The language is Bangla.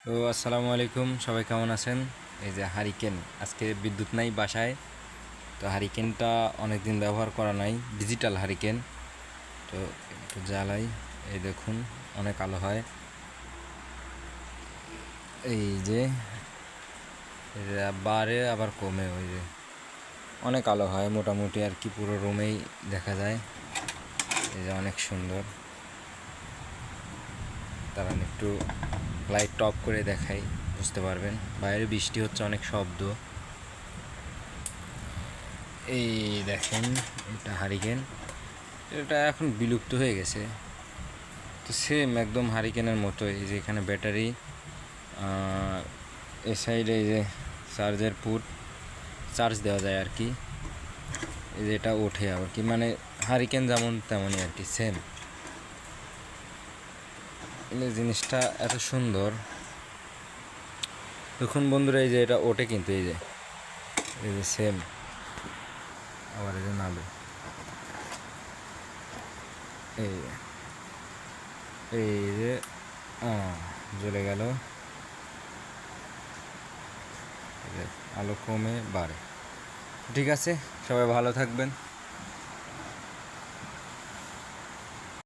তো আসসালামু আলাইকুম, সবাই কেমন আছেন? এই যে হারিকেন, আজকে বিদ্যুৎ নাই বাসায়। তো হারিকেনটা অনেক দিন ব্যবহার করা নাই, ডিজিটাল হারিকেন। তো একটু জ্বালাই, এই দেখুন অনেক আলো হয়। এই যে এটা বাড়ে আবার কমে, ওই যে অনেক আলো হয় মোটামুটি আর কি, পুরো রুমেই দেখা যায়। এই যে অনেক সুন্দর। তারা একটু লাইট টপ করে দেখাই, বুঝতে পারবেন। বাইরে বৃষ্টি হচ্ছে, অনেক শব্দ। এই দেখেন, এটা হারিকেন। এটা এখন বিলুপ্ত হয়ে গেছে। তো সেম একদম হারিকেনের মতো। এই যে এখানে ব্যাটারি, এ সাইডে এই যে চার্জের পুট, চার্জ দেওয়া যায় আর কি। এই যে এটা ওঠে আর কি, মানে হারিকেন যেমন তেমনই আর কি, সেম। এই জিনিসটা এত সুন্দর। দেখুন বন্ধুরা, এই যে এটা ওঠে কিন্তু, এই যে সেম। আবার এই যে নাড়ু, এই এই যে জ্বলে গেল। আলো কমে বাড়ে। ঠিক আছে, সবাই ভালো থাকবেন।